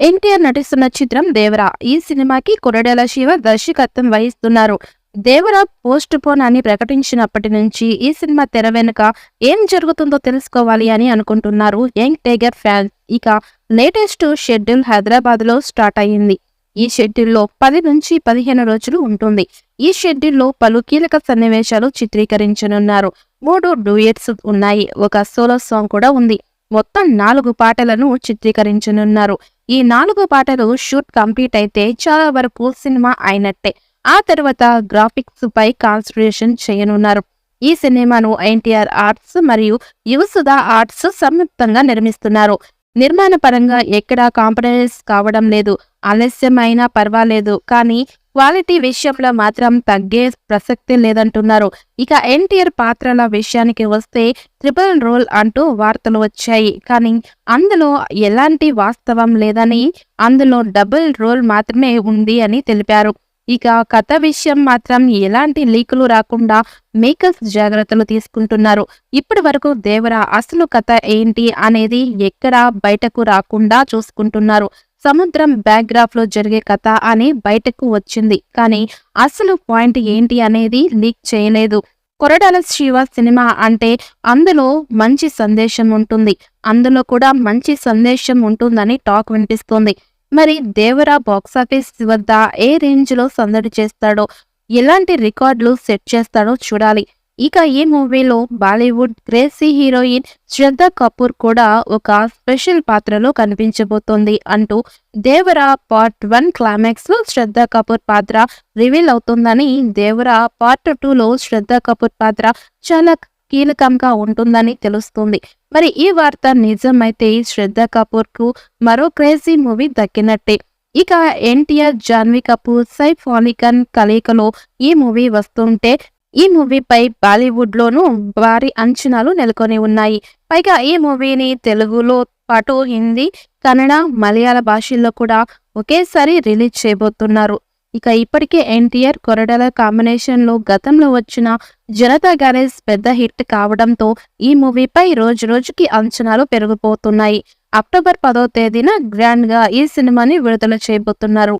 ఎన్టీఆర్ నటిస్తున్న చిత్రం దేవరా. ఈ సినిమాకి కొరటాల శివ దర్శకత్వం వహిస్తున్నారు. దేవరా పోస్ట్ పోన్ అని ప్రకటించినప్పటి నుంచి ఈ సినిమా తెర వెనుక ఏం జరుగుతుందో తెలుసుకోవాలి అని అనుకుంటున్నారు యంగ్ టైగర్ ఫ్యాన్స్. ఇక లేటెస్ట్ షెడ్యూల్ హైదరాబాద్ లో స్టార్ట్ అయ్యింది. ఈ షెడ్యూల్లో 10 నుంచి 15 రోజులు ఉంటుంది. ఈ షెడ్యూల్లో పలు కీలక సన్నివేశాలు చిత్రీకరించనున్నారు. 3 డూయెట్స్ ఉన్నాయి. ఒక సోలో సాంగ్ కూడా ఉంది. మొత్తం 4 పాటలను చిత్రీకరించనున్నారు. ఈ 4 పాటలు షూట్ కంప్లీట్ అయితే చాలా వరకు సినిమా అయినట్టే. ఆ తర్వాత గ్రాఫిక్స్ పై కాన్సన్ట్రేషన్ చేయనున్నారు. ఈ సినిమాను ఎన్టీఆర్ ఆర్ట్స్ మరియు యువసుధ ఆర్ట్స్ సంయుక్తంగా నిర్మిస్తున్నారు. నిర్మాణ పరంగా ఎక్కడా కాంప్రమైజ్ కావడం లేదు. ఆలస్యం అయినా పర్వాలేదు, కానీ క్వాలిటీ విషయంలో మాత్రం తగ్గే ప్రసక్తి లేదంటున్నారు. ఇక ఎన్టీఆర్ పాత్రల విషయానికి వస్తే ట్రిపుల్ రోల్ అంటూ వార్తలు వచ్చాయి. కానీ అందులో ఎలాంటి వాస్తవం లేదని, అందులో డబుల్ రోల్ మాత్రమే ఉంది అని తెలిపారు. ఇక కథ విషయం మాత్రం ఎలాంటి లీకులు రాకుండా మేకర్స్ జాగ్రత్తలు తీసుకుంటున్నారు. ఇప్పటి వరకు దేవరా అసలు కథ ఏంటి అనేది ఎక్కడా బయటకు రాకుండా చూసుకుంటున్నారు. సముద్రం బ్యాక్గ్రాఫ్ లో జరిగే కథ అని బయటకు వచ్చింది, కానీ అసలు పాయింట్ ఏంటి అనేది లీక్ చేయలేదు. కొరటాల శివ సినిమా అంటే అందులో మంచి సందేశం ఉంటుంది. అందులో కూడా మంచి సందేశం ఉంటుందని టాక్ వినిపిస్తోంది. మరి దేవరా బాక్సాఫీస్ వద్ద ఏ రేంజ్ లో సందడి చేస్తాడో, ఎలాంటి రికార్డులు సెట్ చేస్తాడో చూడాలి. ఇక ఈ మూవీలో బాలీవుడ్ క్రేజీ హీరోయిన్ శ్రద్ధ కపూర్ కూడా ఒక స్పెషల్ పాత్రలో కనిపించబోతోంది అంటూ దేవరా పార్ట్ 1 క్లైమాక్స్ లో శ్రద్ధ కపూర్ పాత్ర రివీల్ అవుతుందని, దేవరా పార్ట్ 2 లో శ్రద్ధ కపూర్ పాత్ర చాలా కీలకంగా ఉంటుందని తెలుస్తుంది. మరి ఈ వార్త నిజమైతే శ్రద్ధ కపూర్ కు మరో క్రేజీ మూవీ దక్కినట్టే. ఇక ఎన్టీఆర్, జాన్వీ కపూర్, సైఫ్ అలీ ఖాన్ కలయికలో ఈ మూవీ వస్తుంటే ఈ మూవీపై బాలీవుడ్ లోనూ భారీ అంచనాలు నెలకొని ఉన్నాయి. పైగా ఈ మూవీని తెలుగులో పాటు హిందీ, కన్నడ, మలయాళ భాషల్లో కూడా ఒకేసారి రిలీజ్ చేయబోతున్నారు. ఇక ఇప్పటికే ఎన్టీఆర్ కొరటాల కాంబినేషన్ లో గతంలో వచ్చిన జనతా గ్యారేజ్ పెద్ద హిట్ కావడంతో ఈ మూవీపై రోజు రోజుకి అంచనాలు పెరిగిపోతున్నాయి. అక్టోబర్ 10వ తేదీన గ్రాండ్ గా ఈ సినిమాని విడుదల చేయబోతున్నారు.